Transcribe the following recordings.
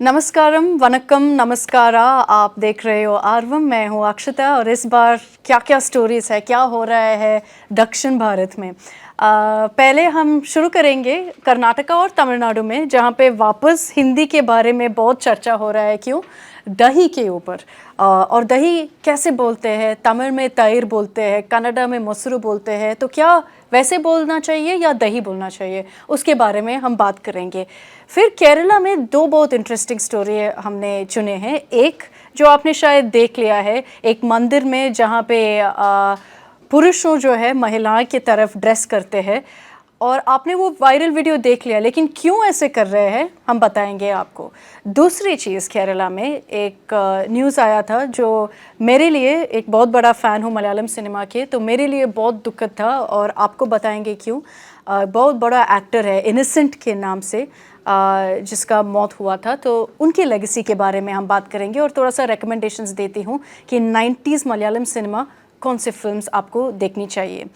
नमस्कारम, वनक्कम, नमस्कारा। आप देख रहे हो आर्वम। मैं हूँ अक्षता और इस बार क्या क्या स्टोरीज़ है, क्या हो रहा है दक्षिण भारत में। पहले हम शुरू करेंगे कर्नाटका और तमिलनाडु में, जहाँ पे वापस हिंदी के बारे में बहुत चर्चा हो रहा है। क्यों? दही के ऊपर। और दही कैसे बोलते हैं? तमिल में तैर बोलते हैं, कन्नड़ा में मोसरू बोलते हैं। तो क्या वैसे बोलना चाहिए या दही बोलना चाहिए, उसके बारे में हम बात करेंगे। फिर केरला में दो बहुत इंटरेस्टिंग स्टोरी हमने चुने हैं। एक जो आपने शायद देख लिया है, एक मंदिर में जहाँ पे पुरुषों जो है महिलाएं की तरफ ड्रेस करते हैं, और आपने वो वायरल वीडियो देख लिया, लेकिन क्यों ऐसे कर रहे हैं हम बताएंगे आपको। दूसरी चीज़, केरला में एक न्यूज़ आया था जो मेरे लिए, एक बहुत बड़ा फ़ैन हूँ मलयालम सिनेमा के, तो मेरे लिए बहुत दुखद था और आपको बताएंगे क्यों। बहुत बड़ा एक्टर है इनोसेंट के नाम से, जिसका मौत हुआ था, तो उनकी लेगेसी के बारे में हम बात करेंगे और थोड़ा सा रिकमेंडेशंस देती हूँ कि 90s मलयालम सिनेमा कौन से फिल्म्स आपको देखनी चाहिए।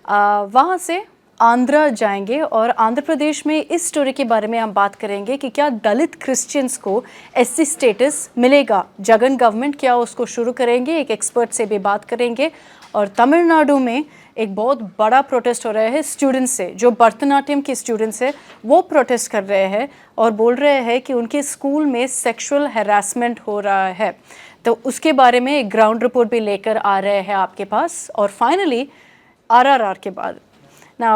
वहाँ से आंध्रा जाएंगे और आंध्र प्रदेश में इस स्टोरी के बारे में हम बात करेंगे कि क्या दलित क्रिश्चियंस को एससी स्टेटस मिलेगा। जगन गवर्नमेंट क्या उसको शुरू करेंगे, एक एक्सपर्ट से भी बात करेंगे। और तमिलनाडु में एक बहुत बड़ा प्रोटेस्ट हो रहा है स्टूडेंट्स से, जो भरतनाट्यम के स्टूडेंट्स है वो प्रोटेस्ट कर रहे हैं और बोल रहे हैं कि उनके स्कूल में सेक्सुअल हैरासमेंट हो रहा है। तो उसके बारे में एक ग्राउंड रिपोर्ट भी लेकर आ रहे हैं आपके पास। और फाइनली आरआरआर के बाद, ना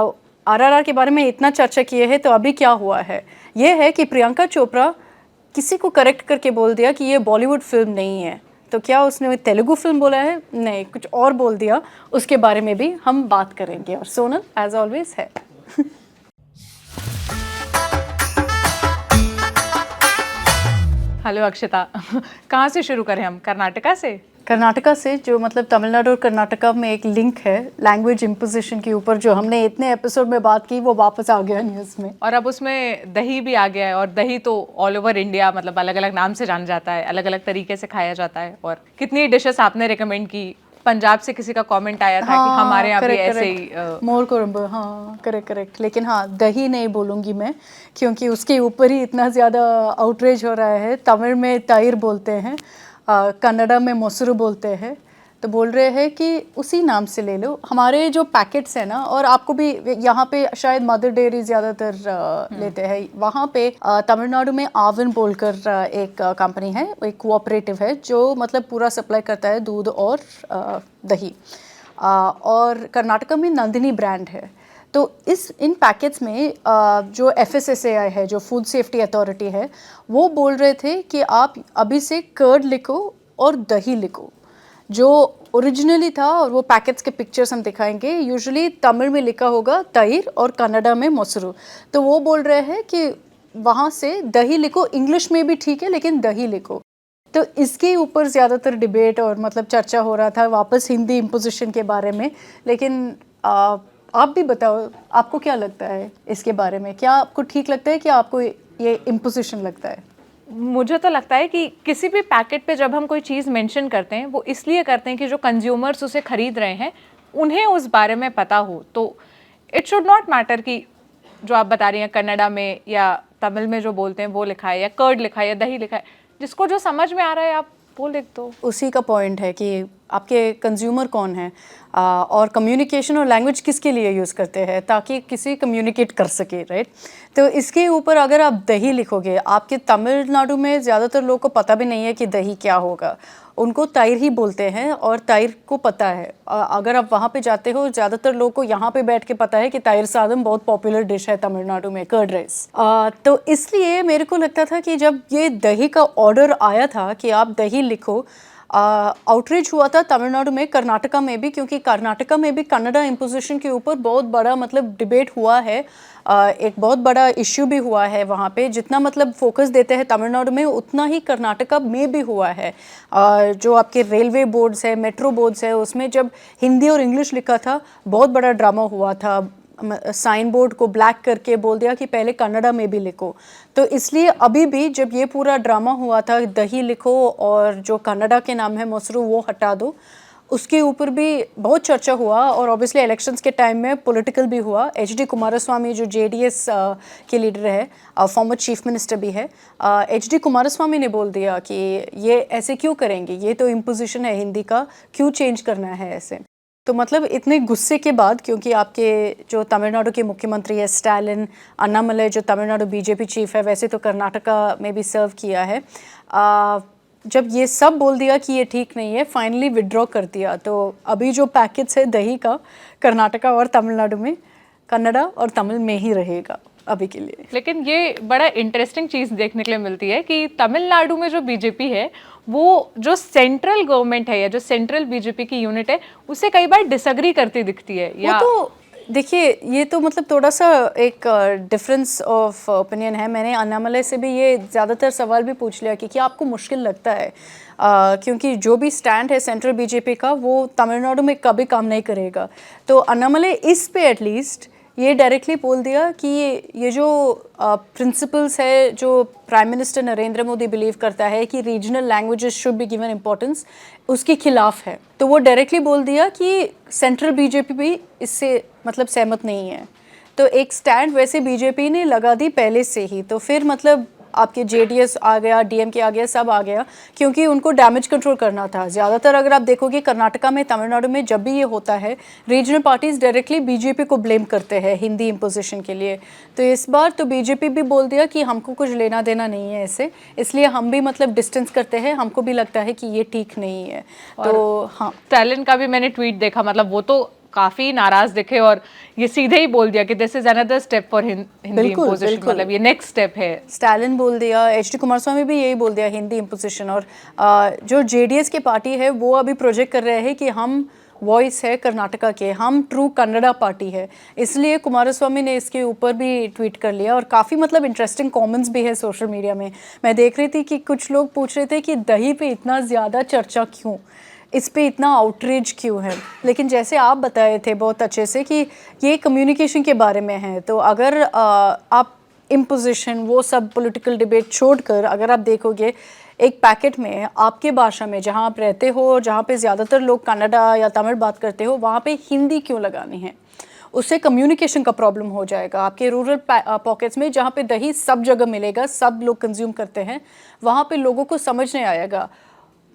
आरआरआर के बारे में इतना चर्चा किए हैं, तो अभी क्या हुआ है ये है कि प्रियंका चोपड़ा किसी को करेक्ट करके बोल दिया कि ये बॉलीवुड फिल्म नहीं है। तो क्या उसने तेलुगु फिल्म बोला है? नहीं, कुछ और बोल दिया। उसके बारे में भी हम बात करेंगे। और सोनल एज ऑलवेज है। हेलो अक्षता। कहाँ से शुरू करें हम? कर्नाटका से? कर्नाटका से, जो मतलब तमिलनाडु और कर्नाटका में एक लिंक है लैंग्वेज इम्पोजिशन के ऊपर, जो हमने इतने एपिसोड में बात की, वो वापस आ गया न्यूज़ में। और अब उसमें दही भी आ गया है, और दही तो ऑल ओवर इंडिया मतलब अलग अलग नाम से जाना जाता है, अलग अलग तरीके से खाया जाता है। और कितनी डिशेस आपने रिकमेंड की। पंजाब से किसी का कमेंट आया था कि हमारे यहाँ भी ऐसे ही मोर कोरम्बो। हाँ, करेक्ट। लेकिन हाँ, दही नहीं बोलूँगी मैं, क्योंकि उसके ऊपर ही इतना ज़्यादा आउटरीच हो रहा है। तमिल में तैर बोलते हैं, कन्नड़ा में मोसरू बोलते हैं। तो बोल रहे हैं कि उसी नाम से ले लो। हमारे जो पैकेट्स हैं ना, और आपको भी यहाँ पे शायद मदर डेयरी ज़्यादातर लेते हैं। वहाँ पे तमिलनाडु में आवन बोलकर एक कंपनी है, एक कोऑपरेटिव है, जो मतलब पूरा सप्लाई करता है दूध और दही। और कर्नाटका में नंदिनी ब्रांड है। तो इन पैकेट्स में जो FSSAI है, जो फूड सेफ्टी अथॉरिटी है, वो बोल रहे थे कि आप अभी से कर्ड लिखो और दही लिखो, जो ओरिजिनली था। और वो पैकेट्स के पिक्चर्स हम दिखाएंगे। यूजुअली तमिल में लिखा होगा तैर और कन्नड़ा में मोसरू। तो वो बोल रहे हैं कि वहाँ से दही लिखो, इंग्लिश में भी ठीक है लेकिन दही लिखो। तो इसके ऊपर ज़्यादातर डिबेट और मतलब चर्चा हो रहा था वापस हिंदी इम्पोजिशन के बारे में। लेकिन आप भी बताओ, आपको क्या लगता है इसके बारे में? क्या आपको ठीक लगता है कि आपको ये इम्पोजिशन लगता है? मुझे तो लगता है कि किसी भी पैकेट पे जब हम कोई चीज़ मेंशन करते हैं, वो इसलिए करते हैं कि जो कंज्यूमर्स उसे खरीद रहे हैं उन्हें उस बारे में पता हो। तो इट शुड नॉट मैटर कि जो आप बता रही हैं कन्नड़ा में या तमिल में जो बोलते हैं वो लिखा है, या कर्ड लिखा है, या दही लिखा है। जिसको जो समझ में आ रहा है आप वो लिख दो। उसी का पॉइंट है कि आपके कंज्यूमर कौन है, और कम्युनिकेशन और लैंग्वेज किसके लिए यूज़ करते हैं, ताकि किसी कम्युनिकेट कर सके, राइट। तो इसके ऊपर अगर आप दही लिखोगे, आपके तमिलनाडु में ज़्यादातर लोगों को पता भी नहीं है कि दही क्या होगा। उनको तैर ही बोलते हैं और तैर को पता है। अगर आप वहाँ पे जाते हो, ज़्यादातर लोगों को यहाँ पे बैठ के पता है कि तैर सादम बहुत पॉपुलर डिश है तमिलनाडु में, कर्ड राइस। तो इसलिए मेरे को लगता था कि जब ये दही का ऑर्डर आया था कि आप दही लिखो, आउटरीच हुआ था तमिलनाडु में, कर्नाटका में भी, क्योंकि कर्नाटका में भी कन्नड़ा इम्पोजिशन के ऊपर बहुत बड़ा मतलब डिबेट हुआ है। एक बहुत बड़ा इश्यू भी हुआ है वहाँ पे। जितना मतलब फोकस देते हैं तमिलनाडु में, उतना ही कर्नाटका में भी हुआ है। जो आपके रेलवे बोर्ड्स है, मेट्रो बोर्ड्स है, उसमें जब हिंदी और इंग्लिश लिखा था, बहुत बड़ा ड्रामा हुआ था। साइन बोर्ड को ब्लैक करके बोल दिया कि पहले कन्नड़ा में भी लिखो। तो इसलिए अभी भी जब ये पूरा ड्रामा हुआ था, दही लिखो और जो कन्नड़ा के नाम है मोसरू वो हटा दो, उसके ऊपर भी बहुत चर्चा हुआ और ऑब्वियसली इलेक्शंस के टाइम में पॉलिटिकल भी हुआ। एच.डी. कुमारस्वामी जो जेडीएस के लीडर है, फॉर्मर चीफ मिनिस्टर भी है, एच.डी. कुमारस्वामी ने बोल दिया कि ये ऐसे क्यों करेंगे, ये तो इम्पोजिशन है हिंदी का, क्यों चेंज करना है ऐसे। तो मतलब इतने गुस्से के बाद, क्योंकि आपके जो तमिलनाडु के मुख्यमंत्री है स्टालिन, अन्नामलई जो तमिलनाडु बीजेपी चीफ है, वैसे तो कर्नाटका में भी सर्व किया है, जब ये सब बोल दिया कि ये ठीक नहीं है, फाइनली विड्रॉ कर दिया। तो अभी जो पैकेज है दही का, कर्नाटका और तमिलनाडु में कन्नड़ा और तमिल में ही रहेगा अभी के लिए। लेकिन ये बड़ा इंटरेस्टिंग चीज़ देखने के लिए मिलती है कि तमिलनाडु में जो बीजेपी है वो जो सेंट्रल गवर्नमेंट है या जो सेंट्रल बीजेपी की यूनिट है उससे कई बार डिसएग्री करती दिखती है। या तो देखिए, ये तो मतलब थोड़ा सा एक डिफरेंस ऑफ ओपिनियन है। मैंने अन्नामलई से भी ये ज़्यादातर सवाल भी पूछ लिया कि क्या आपको मुश्किल लगता है, क्योंकि जो भी स्टैंड है सेंट्रल बीजेपी का वो तमिलनाडु में कभी काम नहीं करेगा। तो अन्नामलई इस पे एटलीस्ट ये डायरेक्टली बोल दिया कि ये जो प्रिंसिपल्स है जो prime minister Narendra Modi believe करता है कि regional languages should be given importance, उसके खिलाफ है। तो वो डायरेक्टली बोल दिया कि सेंट्रल बीजेपी भी इससे मतलब सहमत नहीं है। तो एक स्टैंड वैसे बीजेपी ने लगा दी पहले से ही। तो फिर मतलब आपके जेडीएस आ गया, डीएमके आ गया, सब आ गया, क्योंकि उनको डैमेज कंट्रोल करना था। ज़्यादातर अगर आप देखोगे कर्नाटका में, तमिलनाडु में जब भी ये होता है, रीजनल पार्टीज डायरेक्टली बीजेपी को ब्लेम करते हैं हिंदी इम्पोजिशन के लिए। तो इस बार तो बीजेपी भी बोल दिया कि हमको कुछ लेना देना नहीं है ऐसे, इसलिए हम भी मतलब डिस्टेंस करते हैं, हमको भी लगता है कि ये ठीक नहीं है। तो हाँ, स्टालिन का भी मैंने ट्वीट देखा, मतलब वो तो काफी नाराज दिखे और ये सीधे ही बोल दिया कि this is another step for Hindi imposition, मतलब ये नेक्स्ट स्टेप है। स्टालिन बोल दिया, एच.डी. कुमारस्वामी भी यही बोल दिया हिंदी इम्पोजिशन। और जो जेडीएस की पार्टी है वो अभी प्रोजेक्ट कर रहे हैं कि हम वॉइस है कर्नाटका के, हम ट्रू कन्नड़ा पार्टी है, इसलिए कुमारस्वामी ने इसके ऊपर भी ट्वीट कर लिया। और काफ़ी मतलब इंटरेस्टिंग कमेंट्स भी है सोशल मीडिया में। मैं देख रही थी कि कुछ लोग पूछ रहे थे कि दही पे इतना ज़्यादा चर्चा क्यों, इस पे इतना आउटरीच क्यों है। लेकिन जैसे आप बताए थे बहुत अच्छे से कि ये कम्युनिकेशन के बारे में है, तो अगर आप इम्पोजिशन वो सब पॉलिटिकल डिबेट छोड़कर अगर आप देखोगे एक पैकेट में आपके भाषा में जहाँ आप रहते हो, जहाँ पे ज़्यादातर लोग कन्नड़ा या तमिल बात करते हो, वहाँ पे हिंदी क्यों लगानी है? उससे कम्युनिकेशन का प्रॉब्लम हो जाएगा। आपके रूरल पॉकेट्स में जहाँ पे दही सब जगह मिलेगा, सब लोग कंज्यूम करते हैं, वहाँ पे लोगों को समझ नहीं आएगा।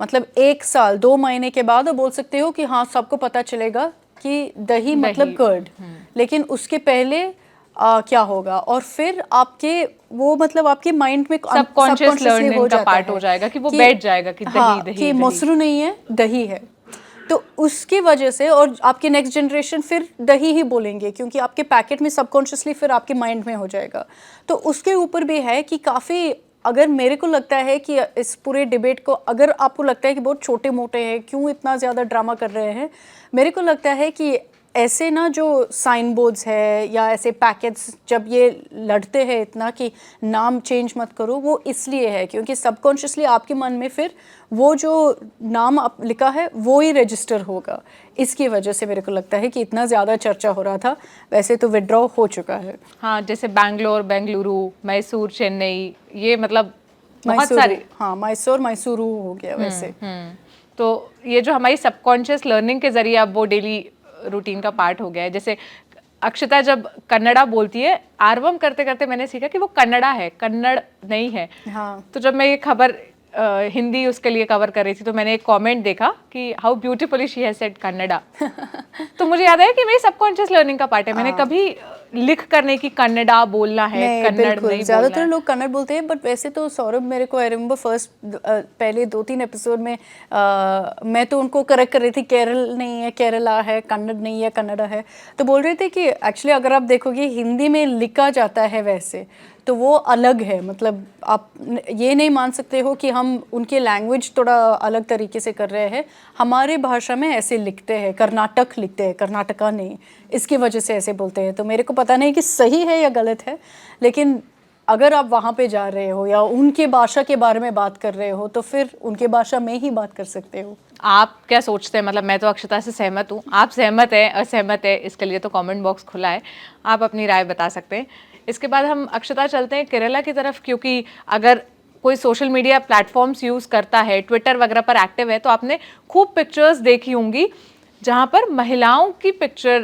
मतलब 1 साल 2 महीने के बाद आप बोल सकते हो कि हाँ सबको पता चलेगा कि दही मतलब कर्ड, लेकिन उसके पहले क्या होगा? और फिर आपके वो मतलब आपके माइंड में सबकॉन्शियस लर्निंग का पार्ट हो जाएगा कि वो बैठ जाएगा कि दही हाँ, दही कि मसरू नहीं है, दही है। तो उसकी वजह से और आपके नेक्स्ट जनरेशन फिर दही ही बोलेंगे, क्योंकि आपके पैकेट में सबकॉन्शियसली फिर आपके माइंड में हो जाएगा। तो उसके ऊपर भी है कि काफ़ी, अगर मेरे को लगता है कि इस पूरे डिबेट को, अगर आपको लगता है कि बहुत छोटे मोटे हैं, क्यों इतना ज़्यादा ड्रामा कर रहे हैं, मेरे को लगता है कि ऐसे ना जो साइन बोर्ड्स है या ऐसे पैकेट्स जब ये लड़ते हैं इतना कि नाम चेंज मत करो, वो इसलिए है क्योंकि सबकॉन्शियसली आपके मन में फिर वो जो नाम आप लिखा है वो ही रजिस्टर होगा। इसकी वजह से मेरे को लगता है कि इतना ज़्यादा चर्चा हो रहा था। वैसे तो विड्रॉ हो चुका है। हाँ, जैसे बैंगलोर, बेंगलुरु, मैसूर, चेन्नई, ये मतलब बहुत सारे, हाँ मैसूरू हो गया वैसे। तो ये जो हमारी सबकॉन्शियस लर्निंग के जरिए अब वो डेली रूटीन का पार्ट हो गया है। जैसे अक्षता जब कन्नड़ा बोलती है, आरवम करते करते मैंने सीखा कि वो कन्नड़ा है, कन्नड़ नहीं है। हाँ। तो जब मैं ये खबर हिंदी उसके लिए कवर कर रही थी तो मैंने एक कमेंट देखा कि how beautifully she has said Kannada. तो मुझे याद आया कि मेरी सबकॉन्शियस लर्निंग का पार्ट है। मैंने कभी लिख करने की कन्नड़ा बोलना है, कन्नड़ नहीं, ज़्यादातर लोग कन्नड़ बोलते हैं। बट वैसे तो सौरभ, मेरे को आई रिमेंबर फर्स्ट पहले 2-3 एपिसोड में मैं तो उनको करेक्ट कर रही थी, केरल नहीं है केरला है, कन्नड़ नहीं है कन्नड़ा है। तो बोल रहे थे कि एक्चुअली अगर आप देखोगे हिंदी में लिखा जाता है वैसे तो वो अलग है। मतलब आप ये नहीं मान सकते हो कि हम उनके लैंग्वेज थोड़ा अलग तरीके से कर रहे हैं। हमारे भाषा में ऐसे लिखते हैं, कर्नाटक लिखते हैं, कर्नाटका नहीं, इसकी वजह से ऐसे बोलते हैं। तो मेरे को पता नहीं कि सही है या गलत है, लेकिन अगर आप वहाँ पे जा रहे हो या उनके भाषा के बारे में बात कर रहे हो तो फिर उनके भाषा में ही बात कर सकते हो। आप क्या सोचते हैं? मतलब मैं तो अक्षता से सहमत हूँ, आप सहमत है असहमत है, इसके लिए तो कमेंट बॉक्स खुला है, आप अपनी राय बता सकते हैं। इसके बाद हम अक्षता चलते हैं केरला की तरफ, क्योंकि अगर कोई सोशल मीडिया प्लेटफॉर्म्स यूज़ करता है, ट्विटर वगैरह पर एक्टिव है, तो आपने खूब पिक्चर्स देखी होंगी जहाँ पर महिलाओं की पिक्चर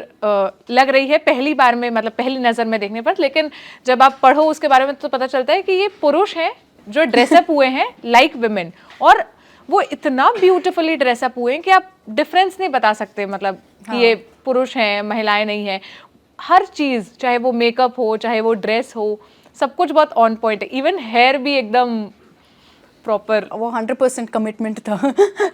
लग रही है पहली बार में, मतलब पहली नज़र में देखने पर, लेकिन जब आप पढ़ो उसके बारे में तो पता चलता है कि ये पुरुष हैं जो ड्रेसअप हुए हैं लाइक विमेन, और वो इतना ब्यूटीफुली ड्रेसअप हुए हैं कि आप डिफरेंस नहीं बता सकते, मतलब कि ये पुरुष हैं महिलाएं नहीं हैं। हर चीज़, चाहे वो मेकअप हो, चाहे वो ड्रेस हो, सब कुछ बहुत ऑन पॉइंट है। इवन हेयर भी एकदम प्रॉपर, वो 100% कमिटमेंट था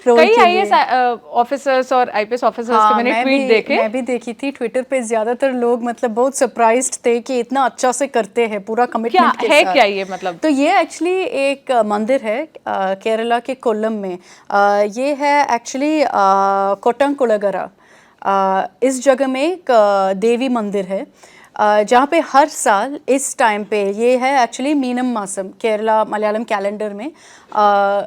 रोल कई के आईएएस लिए। ऑफिसर्स और आईपीएस ऑफिसर्स के मैंने ट्वीट देखे। मैं भी देखी थी ट्विटर पे, ज्यादातर लोग मतलब बहुत सरप्राइज्ड थे कि इतना अच्छा से करते हैं पूरा कमिटमेंट के क्या है साथ। क्या ये मतलब? तो ये एक्चुअली एक मंदिर है केरला के कोल्लम में। ये है एक्चुअली कोट्टंकुलगरा। इस जगह में एक देवी मंदिर है जहाँ पे हर साल इस टाइम पे, ये है एक्चुअली मीनम मासम, केरला मलयालम कैलेंडर में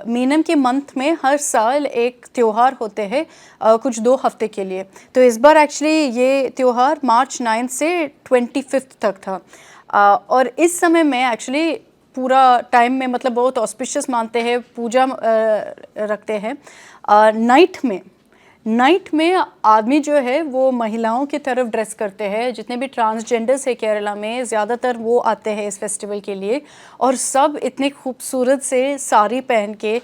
मीनम के मंथ में हर साल एक त्यौहार होते हैं कुछ 2 हफ्ते के लिए। तो इस बार एक्चुअली ये त्यौहार मार्च 9 से 25 तक था। और इस समय में एक्चुअली पूरा टाइम में मतलब बहुत ऑस्पिशियस मानते हैं, पूजा रखते हैं। नाइट में आदमी जो है वो महिलाओं की तरफ ड्रेस करते हैं। जितने भी ट्रांसजेंडर्स है केरला में, ज़्यादातर वो आते हैं इस फेस्टिवल के लिए, और सब इतने खूबसूरत से साड़ी पहन के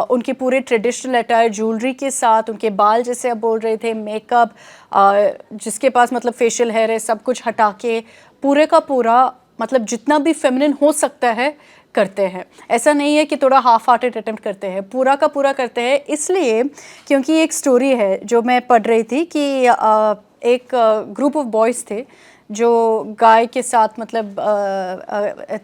उनके पूरे ट्रेडिशनल अटायर ज्वेलरी के साथ, उनके बाल जैसे आप बोल रहे थे, मेकअप, जिसके पास मतलब फेशियल हेयर है, सब कुछ हटा के पूरे का पूरा मतलब जितना भी फेमिनिन हो सकता है करते हैं। ऐसा नहीं है कि थोड़ा हाफ हार्टेड अटेम्प्ट करते हैं, पूरा का पूरा करते हैं। इसलिए क्योंकि एक स्टोरी है जो मैं पढ़ रही थी कि एक ग्रुप ऑफ बॉयज़ थे जो गाय के साथ मतलब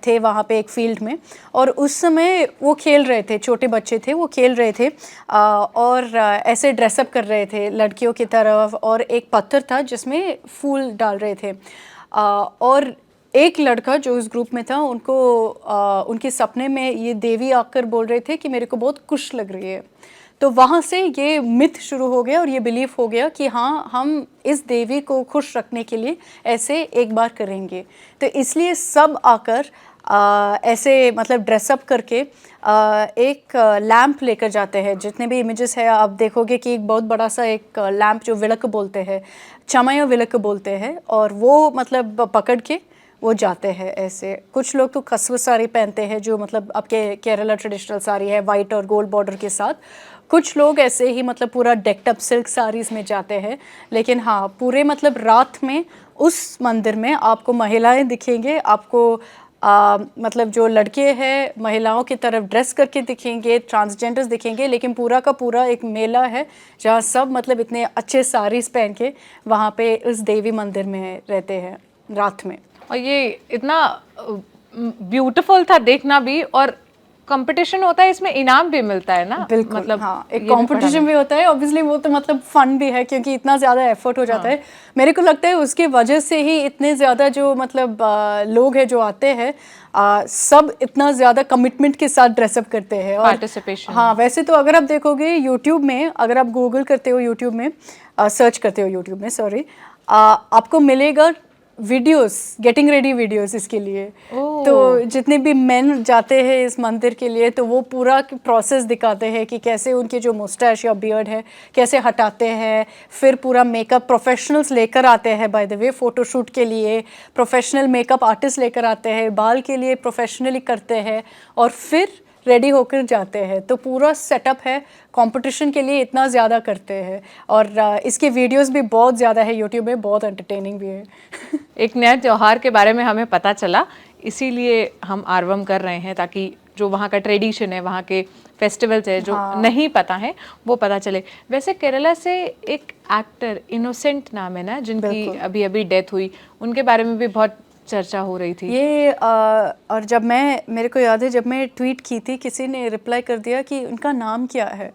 थे वहाँ पे एक फील्ड में, और उस समय वो खेल रहे थे, छोटे बच्चे थे वो खेल रहे थे और ऐसे ड्रेसअप कर रहे थे लड़कियों की तरफ, और एक पत्थर था जिसमें फूल डाल रहे थे। और एक लड़का जो उस ग्रुप में था, उनको उनके सपने में ये देवी आकर बोल रहे थे कि मेरे को बहुत खुश लग रही है। तो वहाँ से ये मिथ शुरू हो गया और ये बिलीफ हो गया कि हाँ, हम इस देवी को खुश रखने के लिए ऐसे एक बार करेंगे। तो इसलिए सब आकर ऐसे मतलब ड्रेसअप करके एक लैंप लेकर जाते हैं। जितने भी इमेजेस है आप देखोगे कि एक बहुत बड़ा सा एक लैंप जो विलक बोलते हैं, चमया विलक बोलते हैं, और वो मतलब पकड़ के वो जाते हैं ऐसे। कुछ लोग तो खसव साड़ी पहनते हैं जो मतलब आपके केरला ट्रेडिशनल साड़ी है वाइट और गोल्ड बॉर्डर के साथ। कुछ लोग ऐसे ही मतलब पूरा डेक्ड अप सिल्क साड़ीज़ में जाते हैं। लेकिन हाँ, पूरे मतलब रात में उस मंदिर में आपको महिलाएं दिखेंगे, आपको मतलब जो लड़के हैं महिलाओं की तरफ ड्रेस करके दिखेंगे, ट्रांसजेंडर्स दिखेंगे, लेकिन पूरा का पूरा एक मेला है जहाँ सब मतलब इतने अच्छे साड़ीज़ पहन के वहाँ पे उस देवी मंदिर में रहते हैं रात में। और ये इतना ब्यूटीफुल था देखना भी, और कंपटीशन होता है, इसमें इनाम भी मिलता है ना? बिल्कुल, मतलब हाँ, एक कंपटीशन भी होता है ऑब्वियसली। वो तो मतलब फन भी है क्योंकि इतना ज़्यादा एफर्ट हो जाता है। मेरे को लगता है उसके वजह से ही इतने ज़्यादा जो मतलब लोग हैं जो आते हैं, सब इतना ज़्यादा कमिटमेंट के साथ ड्रेसअप करते हैं और पार्टिसिपेशन। हाँ, वैसे तो अगर आप देखोगे यूट्यूब में, अगर आप गूगल करते हो यूट्यूब में, सर्च करते हो यूट्यूब में, सॉरी, आपको मिलेगा वीडियोस, गेटिंग रेडी वीडियोस इसके लिए। तो जितने भी मेन जाते हैं इस मंदिर के लिए, तो वो पूरा प्रोसेस दिखाते हैं कि कैसे उनके जो मुस्टैच या बियर्ड है कैसे हटाते हैं, फिर पूरा मेकअप प्रोफेशनल्स लेकर आते हैं, बाय द वे फोटोशूट के लिए प्रोफेशनल मेकअप आर्टिस्ट लेकर आते हैं, बाल के लिए प्रोफेशनली करते हैं, और फिर रेडी होकर जाते हैं। तो पूरा सेटअप है, कंपटीशन के लिए इतना ज़्यादा करते हैं, और इसके वीडियोस भी बहुत ज़्यादा है यूट्यूब में, बहुत एंटरटेनिंग भी है। एक नया त्यौहार के बारे में हमें पता चला, इसीलिए हम आर्वम कर रहे हैं ताकि जो वहाँ का ट्रेडिशन है, वहाँ के फेस्टिवल्स है जो नहीं पता है वो पता चले। वैसे केरला से एक एक्टर इनोसेंट नाम है ना, जिनकी अभी अभी डेथ हुई, उनके बारे में भी बहुत चर्चा हो रही थी। ये और जब मेरे को याद है जब मैं ट्वीट की थी, किसी ने रिप्लाई कर दिया कि उनका नाम क्या है,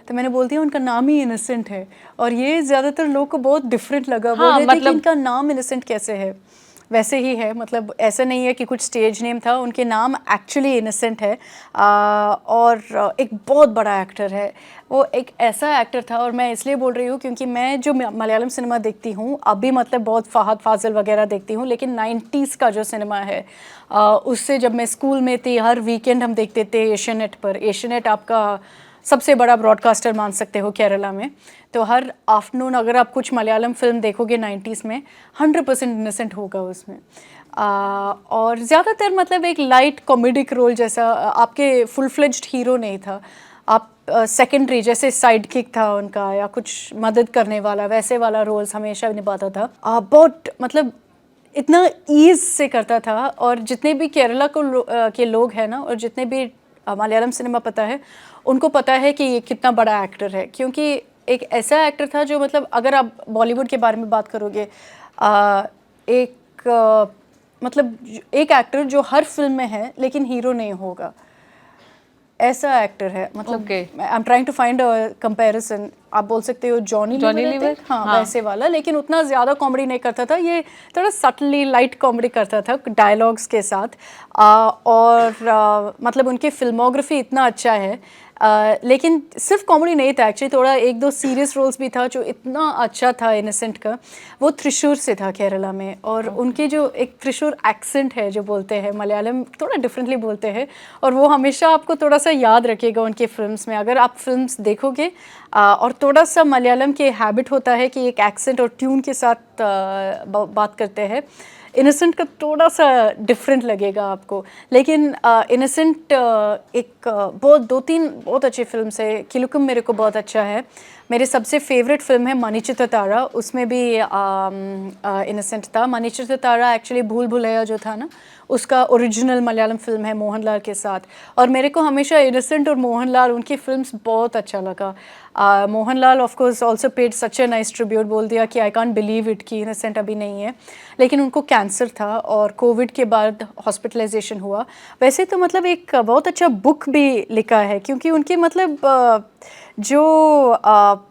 तो मैंने बोल दिया उनका नाम ही इनोसेंट है। और ये ज़्यादातर लोगों को बहुत डिफरेंट लगा, बोल रहे थे कि इनका नाम इनोसेंट कैसे है। वैसे ही है, मतलब ऐसा नहीं है कि कुछ स्टेज नेम था, उनके नाम एक्चुअली इनोसेंट है। और एक बहुत बड़ा एक्टर है वो, एक ऐसा एक्टर था। और मैं इसलिए बोल रही हूँ क्योंकि मैं जो मलयालम सिनेमा देखती हूँ अभी, मतलब बहुत फहद फाजिल वगैरह देखती हूँ, लेकिन 90s का जो सिनेमा है उससे जब मैं स्कूल में थी हर वीकेंड हम देखते थे एशियानेट पर। एशियानेट आपका सबसे बड़ा ब्रॉडकास्टर मान सकते हो केरला में। तो हर आफ्टरनून अगर आप कुछ मलयालम फिल्म देखोगे 90s में, 100% इनोसेंट होगा उसमें। और ज़्यादातर मतलब एक लाइट कॉमेडिक रोल जैसा, आपके फुल फ्लेज्ड हीरो नहीं था, आप सेकेंडरी जैसे साइड किक था उनका, या कुछ मदद करने वाला, वैसे वाला रोल्स हमेशा निभाता था। बहुत मतलब इतना ईज से करता था। और जितने भी केरला के लोग हैं ना, और जितने भी मलयालम सिनेमा पता है, उनको पता है कि ये कितना बड़ा एक्टर है, क्योंकि एक ऐसा एक्टर था जो, मतलब अगर आप बॉलीवुड के बारे में बात करोगे, मतलब एक एक्टर जो हर फिल्म में है लेकिन हीरो नहीं होगा, ऐसा एक्टर है। मतलब I am trying to find a comparison. आप बोल सकते हो जॉनी लीवर, हाँ वैसे वाला, लेकिन उतना ज़्यादा कॉमेडी नहीं करता था, ये थोड़ा सटली लाइट कॉमेडी करता था डायलॉग्स के साथ। मतलब उनकी फिल्मोग्राफी इतना अच्छा है। लेकिन सिर्फ कॉमेडी नहीं था एक्चुअली, थोड़ा एक दो सीरियस रोल्स भी था जो इतना अच्छा था इनोसेंट का। वो त्रिशूर से था केरला में, और उनके जो एक त्रिशूर एक्सेंट है जो बोलते हैं, मलयालम थोड़ा डिफरेंटली बोलते हैं, और वो हमेशा आपको थोड़ा सा याद रखेगा उनके फिल्म्स में। अगर आप फिल्म्स देखोगे और थोड़ा सा मलयालम के हैबिट होता है कि एक एक्सेंट और ट्यून के साथ बात करते हैं, इनोसेंट का थोड़ा सा डिफरेंट लगेगा आपको। लेकिन इनोसेंट एक बहुत दो तीन बहुत अच्छी फिल्म है। किलुकुम मेरे को बहुत अच्छा है, मेरे सबसे फेवरेट फिल्म है मणिचित्रतारा, उसमें भी इनोसेंट था। मणिचित्रतारा एक्चुअली भूल भुलैया जो था ना, उसका ओरिजिनल मलयालम फिल्म है मोहनलाल के साथ। और मेरे को हमेशा इनोसेंट और मोहनलाल उनकी फिल्म्स बहुत अच्छा लगा। Mohanlal of course also paid such a nice tribute, बोल दिया कि आई कांट बिलीव इट कि इनोसेंट अभी नहीं है, लेकिन उनको कैंसर था और कोविड के बाद हॉस्पिटलाइजेशन हुआ। वैसे तो मतलब एक बहुत अच्छा बुक भी लिखा है, क्योंकि उनके मतलब जो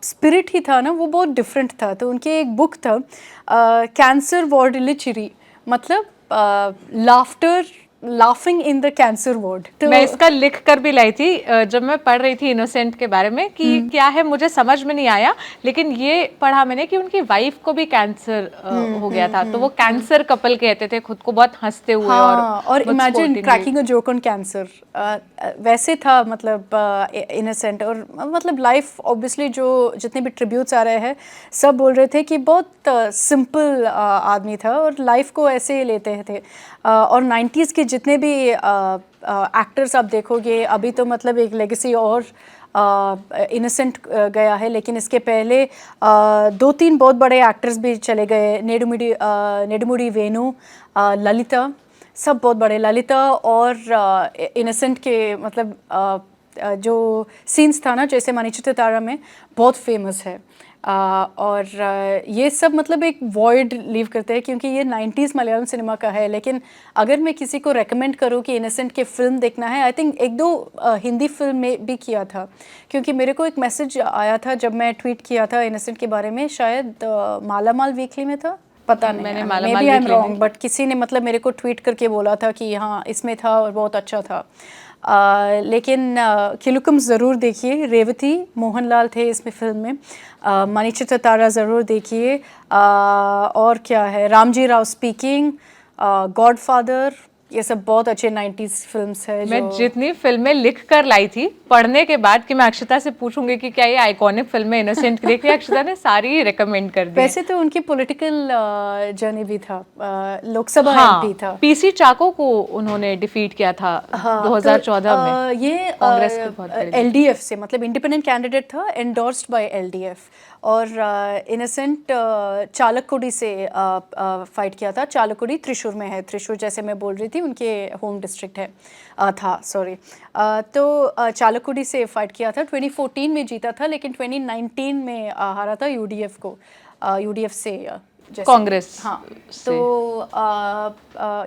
स्पिरिट ही था ना वो बहुत डिफरेंट था। तो उनके एक बुक था कैंसर वार्ड चिरी, मतलब laughing in the cancer ward. तो मैं इसका लिख कर भी लाई थी जब मैं पढ़ रही थी इनोसेंट के बारे में कि क्या है, मुझे समझ में नहीं आया, लेकिन ये पढ़ा मैंने कि उनकी वाइफ को भी कैंसर हो गया था, तो वो कैंसर कपल कहते थे खुद को, बहुत हंसते हुए। हाँ, और imagine cracking a joke on cancer, वैसे था मतलब इनोसेंट। और मतलब लाइफ ऑब्वियसली जो जितने भी ट्रिब्यूट्स आ रहे हैं सब बोल रहे थे कि बहुत सिंपल आदमी था और लाइफ को ऐसे ही लेते थे। और 90s के जितने भी एक्टर्स आप देखोगे अभी, तो मतलब एक लेगेसी और इनोसेंट गया है, लेकिन इसके पहले दो तीन बहुत बड़े एक्टर्स भी चले गए। नेडुमुडी वेणु, ललिता, सब बहुत बड़े। ललिता और इनोसेंट के मतलब जो सीन्स था ना, जैसे मणिचित्रतारा में, बहुत फेमस है। और ये सब मतलब एक वॉइड लीव करते हैं, क्योंकि ये 90s मलयालम सिनेमा का है। लेकिन अगर मैं किसी को रेकमेंड करूँ कि इनोसेंट के फिल्म देखना है, आई थिंक एक दो हिंदी फिल्म में भी किया था, क्योंकि मेरे को एक मैसेज आया था जब मैं ट्वीट किया था इनोसेंट के बारे में, शायद मालामाल वीकली में था, पता नहीं, मैंने maybe I am wrong, but किसी ने मतलब मेरे को ट्वीट करके बोला था कि हाँ इसमें था और बहुत अच्छा था। लेकिन किलुकुम ज़रूर देखिए, रेवती मोहनलाल थे इसमें फिल्म में। मणिचित्रतारा ज़रूर देखिए। और क्या है, रामजी राव स्पीकिंग, गॉडफादर, ये सब बहुत अच्छे 90s फिल्म्स है। मैं जितनी फिल्में लिख कर लाई थी पढ़ने के बाद कि मैं अक्षता से पूछूंगी कि क्या ये आइकॉनिक फिल्में इनोसेंट की देखी, अक्षता ने सारी रिकमेंड कर दी। वैसे तो उनकी पॉलिटिकल जर्नी भी था, लोकसभा एमपी था। पीसी चाको को उन्होंने डिफीट किया था 2014 में, ये कांग्रेस के बहुत बड़े एलडीएफ से, मतलब इंडिपेंडेंट कैंडिडेट था, एंडोर्स्ड बाय एलडीएफ। और इनोसेंट चालकुडी से फाइट किया था। चालकुडी त्रिशूर में है, त्रिशूर जैसे मैं बोल रही थी उनके होम डिस्ट्रिक्ट है, था सॉरी। तो चालकुडी से फाइट किया था, 2014 में जीता था, लेकिन 2019 में हारा था यूडीएफ को, यूडीएफ से कांग्रेस। हाँ, तो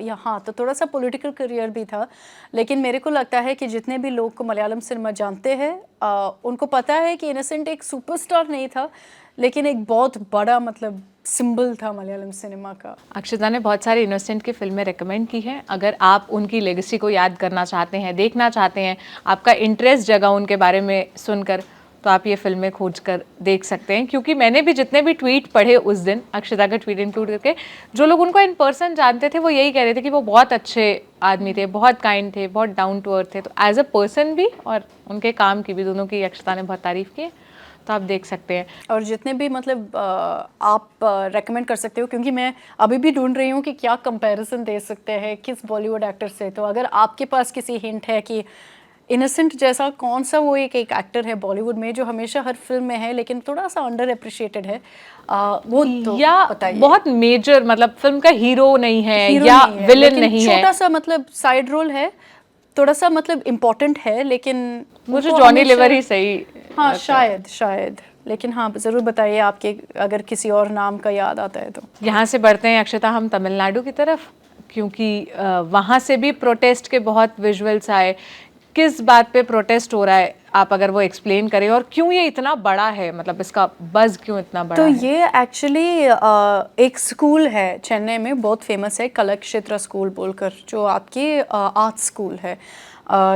यहाँ तो थोड़ा सा पॉलिटिकल करियर भी था। लेकिन मेरे को लगता है कि जितने भी लोग को मलयालम सिनेमा जानते हैं उनको पता है कि इनोसेंट एक सुपरस्टार नहीं था, लेकिन एक बहुत बड़ा मतलब सिंबल था मलयालम सिनेमा का। अक्षता ने बहुत सारी इनोसेंट की फिल्में रेकमेंड की हैं। अगर आप उनकी लेगेसी को याद करना चाहते हैं, देखना चाहते हैं, आपका इंटरेस्ट जगा उनके बारे में सुनकर, तो आप ये फिल्में खोज कर देख सकते हैं। क्योंकि मैंने भी जितने भी ट्वीट पढ़े उस दिन, अक्षता का ट्वीट इंक्लूड करके, जो लोग उनको इन पर्सन जानते थे वो यही कह रहे थे कि वो बहुत अच्छे आदमी थे, बहुत काइंड थे, बहुत डाउन टू अर्थ थे। तो एज अ पर्सन भी और उनके काम की भी, दोनों की अक्षता ने बहुत तारीफ़ की है, तो आप देख सकते हैं। और जितने भी मतलब आप रेकमेंड कर सकते हो, क्योंकि मैं अभी भी ढूंढ रही हूँ कि क्या कंपैरिजन दे सकते हैं किस बॉलीवुड एक्टर से। तो अगर आपके पास किसी हिंट है कि इनोसेंट जैसा कौन सा वो एक एक्टर है बॉलीवुड में जो हमेशा हर फिल्म में है लेकिन थोड़ा सा अंडर अप्रिशिएटेड है, वो तो या बताइए। बहुत मेजर, मतलब फिल्म का हीरो नहीं है हीरो या नहीं है, विलन लेकिन नहीं है। छोटा सा मतलब साइड रोल है, थोड़ा सा मतलब इम्पोर्टेंट है, लेकिन मुझे उनको जॉनी हमेशा- लिवर ही सही। हाँ शायद, लेकिन हाँ ज़रूर बताइए आपके अगर किसी और नाम का याद आता है तो। यहाँ से बढ़ते हैं अक्षता हम तमिलनाडु की तरफ, क्योंकि वहाँ से भी प्रोटेस्ट के बहुत विजुअल्स आए। किस बात पे प्रोटेस्ट हो रहा है, आप अगर वो एक्सप्लेन करें, और क्यों ये इतना बड़ा है, मतलब इसका बज़ क्यों इतना बड़ा तो है? ये एक्चुअली एक स्कूल है चेन्नई में, बहुत फेमस है, कलाक्षेत्र स्कूल बोलकर, जो आपके आर्ट स्कूल है।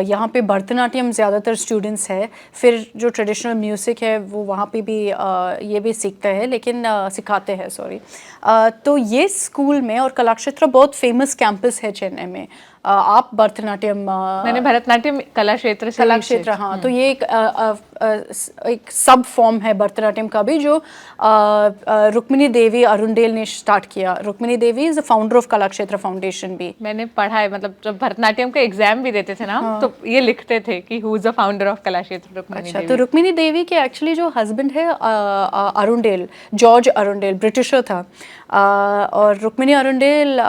यहाँ पे भरतनाट्यम ज़्यादातर स्टूडेंट्स है, फिर जो ट्रेडिशनल म्यूज़िक है वो वहाँ पे भी ये भी सीखते हैं, लेकिन सिखाते हैं, सॉरी। तो ये स्कूल में, और कलाक्षेत्र बहुत फेमस कैंपस है चेन्नई में। आप भरतनाट्यम मैंने भरतनाट्यम कला क्षेत्र से कला क्षेत्र, हाँ, तो ये एक सब फॉर्म है भरतनाट्यम का भी, जो रुक्मिणी देवी अरुणडेल ने स्टार्ट किया। रुक्मिणी देवी इज द फाउंडर ऑफ कला क्षेत्र फाउंडेशन भी। मैंने पढ़ा है, मतलब जब भरतनाट्यम का एग्जाम भी देते थे ना हम, तो ये लिखते थे कि who is the founder of कला क्षेत्र, रुक्मिणी अच्छा, देवी। तो रुक्मिणी देवी के एक्चुअली जो हस्बैंड है अरुणडेल, जॉर्ज अरुणडेल, ब्रिटिशर था। और रुक्मिणी अरुणडेल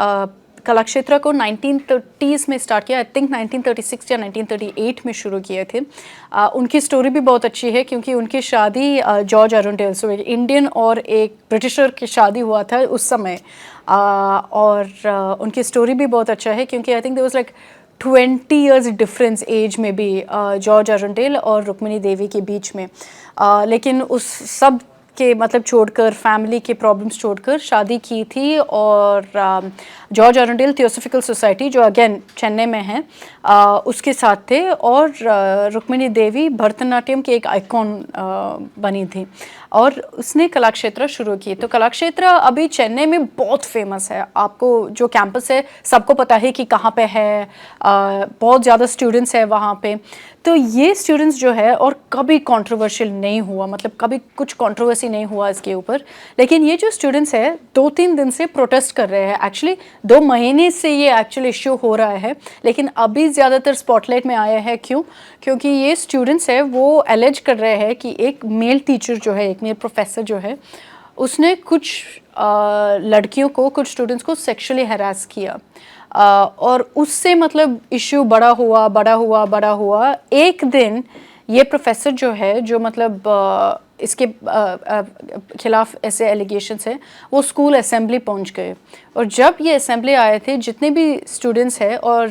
कलाक्षेत्र को 1930s में स्टार्ट किया, आई थिंक 1936 या 1938 में शुरू किए थे। उनकी स्टोरी भी बहुत अच्छी है, क्योंकि उनकी शादी जॉर्ज अरुणडेल, सो एक इंडियन और एक ब्रिटिशर की शादी हुआ था उस समय। और उनकी स्टोरी भी बहुत अच्छा है, क्योंकि I think there was like 20 years difference age में भी जॉर्ज अरुणडेल और रुक्मिणी देवी के बीच में। लेकिन उस सब के मतलब छोड़कर, फैमिली के प्रॉब्लम्स छोड़कर शादी की थी। और जॉर्ज अरुणडेल थियोसॉफिकल सोसाइटी, जो अगेन चेन्नई में है, उसके साथ थे। और रुक्मिणी देवी भरतनाट्यम की एक आइकॉन बनी थी, और उसने कलाक्षेत्र शुरू की। तो कलाक्षेत्र अभी चेन्नई में बहुत फेमस है। आपको जो कैंपस है सबको पता है कि कहाँ पे है, बहुत ज़्यादा स्टूडेंट्स है वहाँ पे। तो ये स्टूडेंट्स जो है, और कभी कंट्रोवर्शियल नहीं हुआ, मतलब कभी कुछ कंट्रोवर्सी नहीं हुआ इसके ऊपर। लेकिन ये जो स्टूडेंट्स है 2-3 दिन से प्रोटेस्ट कर रहे हैं, एक्चुअली 2 महीने से ये एक्चुअली इश्यू हो रहा है, लेकिन अभी ज़्यादातर स्पॉटलाइट में आया है। क्यों? क्योंकि ये स्टूडेंट्स है वो एलेज कर रहे हैं कि एक मेल टीचर जो है, एक मेल प्रोफेसर जो है, उसने कुछ लड़कियों को, कुछ स्टूडेंट्स को सेक्सुअली हैरास किया। और उससे मतलब इश्यू बड़ा हुआ। एक दिन ये प्रोफेसर जो है, जो मतलब इसके खिलाफ ऐसे एलिगेशंस हैं, वो स्कूल असेंबली पहुंच गए। और जब ये असेंबली आए थे, जितने भी स्टूडेंट्स हैं और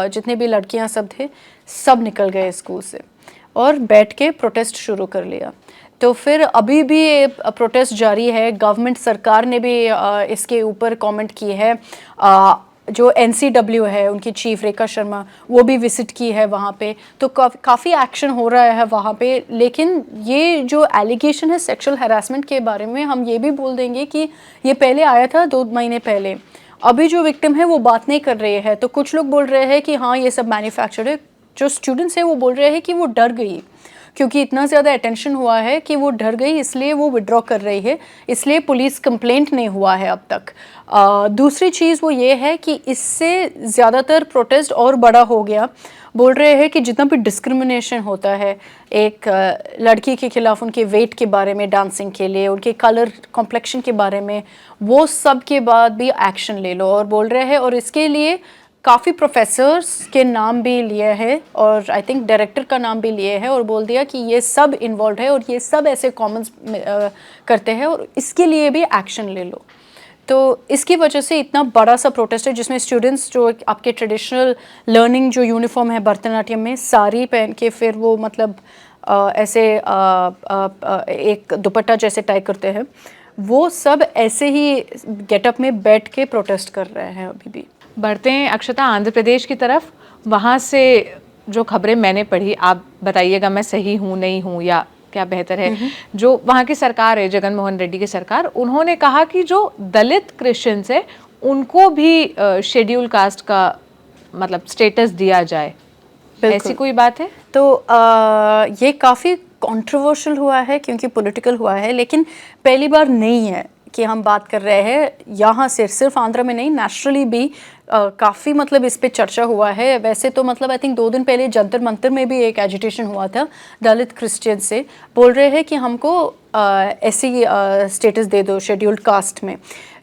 जितने भी लड़कियां सब थे, सब निकल गए स्कूल से और बैठ के प्रोटेस्ट शुरू कर लिया। तो फिर अभी भी ये प्रोटेस्ट जारी है। गवर्नमेंट सरकार ने भी इसके ऊपर कमेंट की है। जो NCW है, उनकी चीफ रेखा शर्मा, वो भी विजिट की है वहाँ पे। तो काफ़ी एक्शन हो रहा है वहाँ पे। लेकिन ये जो एलिगेशन है सेक्सुअल हैरासमेंट के बारे में, हम ये भी बोल देंगे कि ये पहले आया था 2 महीने पहले। अभी जो विक्टिम है वो बात नहीं कर रही है। तो कुछ लोग बोल रहे हैं कि हाँ ये सब मैन्युफैक्चर्ड है। जो स्टूडेंट्स हैं वो बोल रहे हैं कि वो डर गई, क्योंकि इतना ज़्यादा अटेंशन हुआ है कि वो डर गई, इसलिए वो विड्रॉ कर रही है, इसलिए पुलिस कंप्लेंट नहीं हुआ है अब तक। दूसरी चीज़ वो ये है कि इससे ज़्यादातर प्रोटेस्ट और बड़ा हो गया। बोल रहे हैं कि जितना भी डिस्क्रिमिनेशन होता है एक लड़की के खिलाफ, उनके वेट के बारे में, डांसिंग के लिए, उनके कलर कॉम्प्लेक्शन के बारे में, वो सब के बाद भी एक्शन ले लो। और बोल रहे हैं, और इसके लिए काफ़ी प्रोफेसर्स के नाम भी लिए हैं, और आई थिंक डायरेक्टर का नाम भी लिए हैं, और बोल दिया कि ये सब इन्वॉल्व है और ये सब ऐसे कॉमन्स करते हैं, और इसके लिए भी एक्शन ले लो। तो इसकी वजह से इतना बड़ा सा प्रोटेस्ट है, जिसमें स्टूडेंट्स जो आपके ट्रेडिशनल लर्निंग जो यूनिफॉर्म है भरतनाट्यम में, साड़ी पहन के, फिर वो मतलब ऐसे एक दुपट्टा जैसे टाई करते हैं, वो सब ऐसे ही गेटअप में बैठ के प्रोटेस्ट कर रहे हैं अभी भी। बढ़ते हैं अक्षता आंध्र प्रदेश की तरफ। वहाँ से जो खबरें मैंने पढ़ी, आप बताइएगा मैं सही हूँ नहीं हूँ या क्या बेहतर है। जो वहाँ की सरकार है, जगन मोहन रेड्डी की सरकार, उन्होंने कहा कि जो दलित क्रिश्चियंस है उनको भी शेड्यूल कास्ट का मतलब स्टेटस दिया जाए। ऐसी कोई बात है? तो ये काफ़ी कंट्रोवर्शियल हुआ है क्योंकि पॉलिटिकल हुआ है, लेकिन पहली बार नहीं है कि हम बात कर रहे हैं यहाँ से, सिर्फ आंध्र में नहीं, नेशनली भी काफ़ी मतलब इस पे चर्चा हुआ है। वैसे तो मतलब आई थिंक 2 दिन पहले जंतर मंतर में भी एक एजिटेशन हुआ था दलित क्रिश्चियन से, बोल रहे हैं कि हमको ऐसी स्टेटस दे दो शेड्यूल्ड कास्ट में।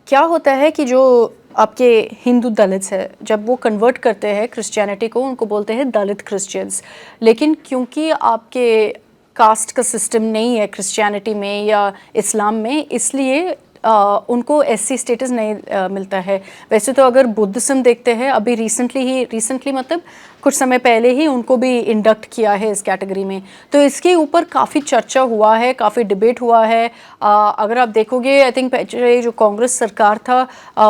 क्या होता है कि जो आपके हिंदू दलित्स है, जब वो कन्वर्ट करते हैं क्रिश्चियनिटी को, उनको बोलते हैं दलित क्रिश्चियंस। लेकिन क्योंकि आपके कास्ट का सिस्टम नहीं है क्रिश्चियनिटी में या इस्लाम में, इसलिए उनको एससी स्टेटस नहीं मिलता है। वैसे तो अगर बुद्धिज्म देखते हैं, अभी रिसेंटली मतलब कुछ समय पहले ही उनको भी इंडक्ट किया है इस कैटेगरी में। तो इसके ऊपर काफ़ी चर्चा हुआ है, काफ़ी डिबेट हुआ है। अगर आप देखोगे, आई थिंक जो कांग्रेस सरकार था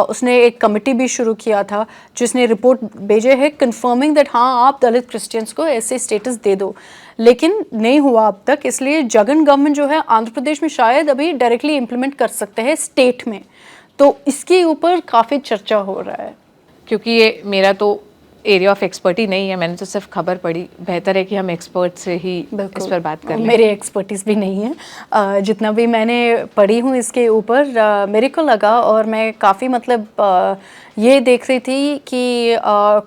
उसने एक कमेटी भी शुरू किया था जिसने रिपोर्ट भेजे है कंफर्मिंग दैट हाँ आप दलित क्रिश्चियंस को ऐसे स्टेटस दे दो, लेकिन नहीं हुआ अब तक। इसलिए जगन गवर्नमेंट जो है आंध्र प्रदेश में शायद अभी डायरेक्टली इम्प्लीमेंट कर सकते हैं स्टेट में, तो इसके ऊपर काफ़ी चर्चा हो रहा है। क्योंकि ये मेरा तो एरिया ऑफ एक्सपर्ट ही नहीं है, मैंने तो सिर्फ खबर पढ़ी। बेहतर है कि हम एक्सपर्ट से ही इस पर बात कर लें। मेरे एक्सपर्टीज़ भी नहीं है, जितना भी मैंने पढ़ी हूँ इसके ऊपर मेरे को लगा, और मैं काफ़ी मतलब ये देख रही थी कि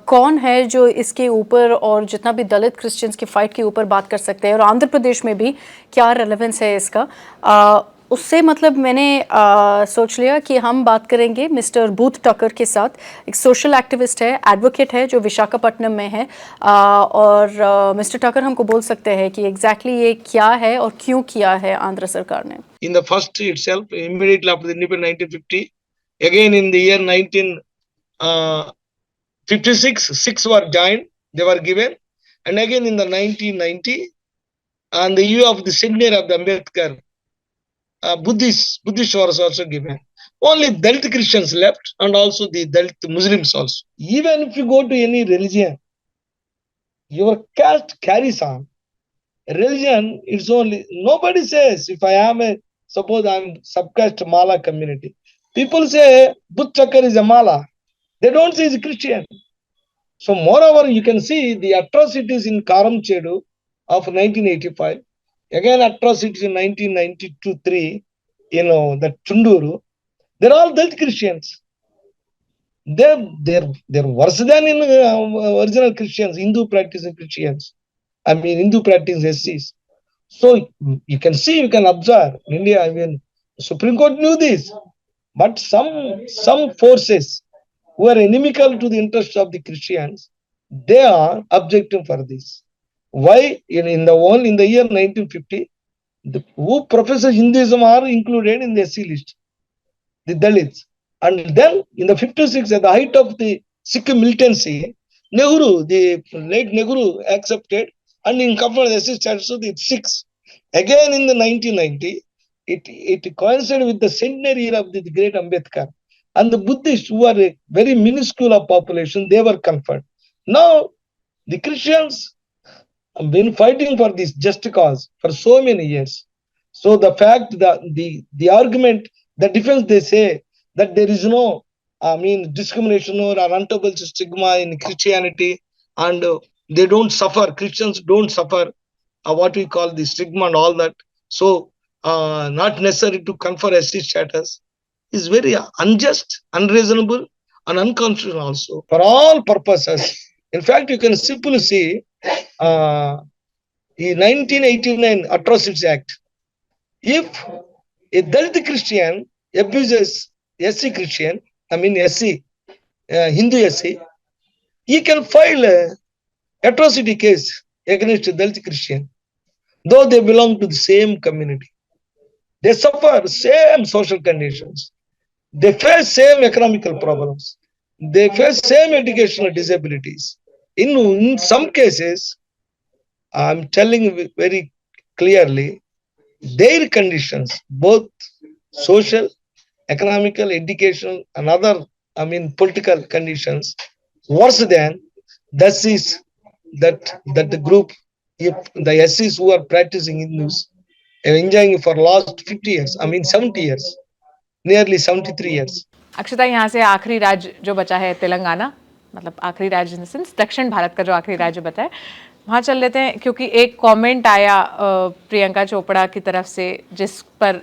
कौन है जो इसके ऊपर और जितना भी दलित क्रिश्चियंस की फ़ाइट के ऊपर बात कर सकते हैं, और आंध्र प्रदेश में भी क्या रेलेवेंस है इसका। उससे मतलब मैंने सोच लिया कि हम बात करेंगे मिस्टर बूथ टकर के साथ। एक सोशल एक्टिविस्ट है, एडवोकेट है, जो विशाखापट्टनम में है। और मिस्टर टकर हमको बोल सकते हैं कि एग्जैक्टली ये क्या है और क्यों किया है आंध्र सरकार ने। In the first itself, immediately after the independence 1950, again in the year 1956, 6 were joined, they were given, and again in the 1990, on the year of the centenary of the Ambedkar, Buddhist was also given. Only Dalit Christians left, and also the Dalit Muslims also. Even if you go to any religion, your caste carries on. Religion, it's only, nobody says, if I am suppose I'm subcaste Mala community, people say Buddh Chakar is a Mala. They don't say he's a Christian. So moreover, you can see the atrocities in Karam Chedu of 1985, again atrocities in 1992-3, the Chunduru, they're all Dalit Christians. They're worse than in original Christians, Hindu practicing Christians. I mean, Hindu practicing SCs. So you can see, you can observe in India. I mean, Supreme Court knew this, but some forces who are inimical to the interests of the Christians, they are objecting for this. Why? In the year 1950, who profess Hinduism are included in the SC list, the Dalits. And then in the 56, at the height of the Sikh militancy, Nehru, the late Nehru accepted, and in couple of SC status, it's 6. Again in the 1990, it coincided with the centenary year of the great Ambedkar. And the Buddhists, who are a very minuscule of population, they were conferred. Now, the Christians have been fighting for this just cause for so many years. So the fact that the argument, the defense, they say that there is no, discrimination or untouchable stigma in Christianity, and they don't suffer. Christians don't suffer what we call the stigma and all that. So not necessary to confer SC status is very unjust, unreasonable, and unconstitutional also for all purposes. In fact, you can simply see the 1989 Atrocities Act. If a Dalit Christian abuses SC Christian, SC, Hindu SC, he can file a atrocity case against a Dalit Christian, though they belong to the same community. They suffer same social conditions. They face same economical problems. They face same educational disabilities. In some cases, I'm telling you very clearly, their conditions, both social, economical, educational, and other, political conditions worse than the SCs, that the group, if the SCs who are practicing Hindus are enjoying for last 50 years, 70 years, nearly 73 years. अक्षता, यहाँ से आखिरी राज्य जो बचा है तेलंगाना, मतलब आखिरी राज्य इन सेंस दक्षिण भारत का जो आखिरी राज्य बचा है, वहाँ चल लेते हैं, क्योंकि एक कमेंट आया प्रियंका चोपड़ा की तरफ से, जिस पर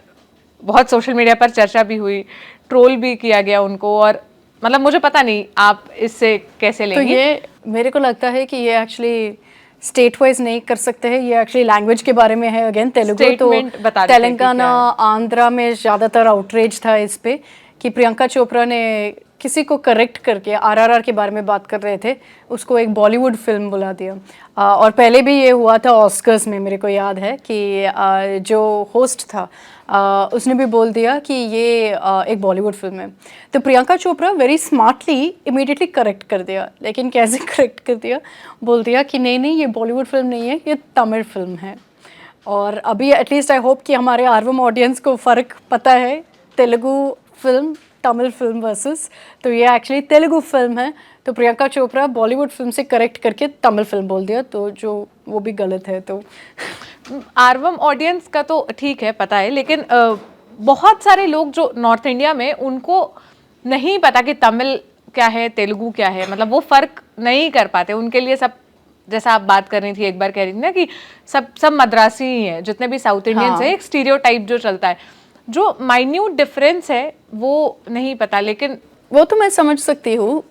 बहुत सोशल मीडिया पर चर्चा भी हुई, ट्रोल भी किया गया उनको, और मतलब मुझे पता नहीं आप इससे कैसे लेंगे। तो ये मेरे को लगता है कि ये एक्चुअली स्टेट वाइज नहीं कर सकते हैं, ये एक्चुअली लैंग्वेज के बारे में है। अगेन तेलुगु तो तेलंगाना आंध्रा में ज़्यादातर आउटरीच था इस पे कि प्रियंका चोपड़ा ने किसी को करेक्ट करके आरआरआर के बारे में बात कर रहे थे, उसको एक बॉलीवुड फिल्म बुला दिया। और पहले भी ये हुआ था ऑस्कर्स में, मेरे को याद है कि जो होस्ट था उसने भी बोल दिया कि ये एक बॉलीवुड फिल्म है। तो Priyanka Chopra very smartly immediately correct कर दिया, लेकिन कैसे करेक्ट कर दिया, बोल दिया कि नहीं नहीं ये बॉलीवुड फिल्म नहीं है, ये तमिल फिल्म है। और अभी एटलीस्ट आई होप कि हमारे आर्वम ऑडियंस को फ़र्क पता है Telugu film Tamil film versus, तो ये एक्चुअली तेलुगु फिल्म है। तो प्रियंका चोपड़ा बॉलीवुड फिल्म से करेक्ट करके तमिल फिल्म बोल दिया, तो जो वो भी गलत है। तो आर्वम ऑडियंस का तो ठीक है, पता है, लेकिन बहुत सारे लोग जो नॉर्थ इंडिया में, उनको नहीं पता कि तमिल क्या है तेलुगु क्या है, मतलब वो फ़र्क नहीं कर पाते। उनके लिए सब, जैसा आप बात कर रही थी, एक बार कह रही थी ना कि सब मद्रासी ही हैं, जितने भी साउथ इंडियंस हैं, एक स्टीरियोटाइप जो चलता है, जो माइन्यूट डिफरेंस है वो नहीं पता। लेकिन वो तो मैं समझ सकती हूँ।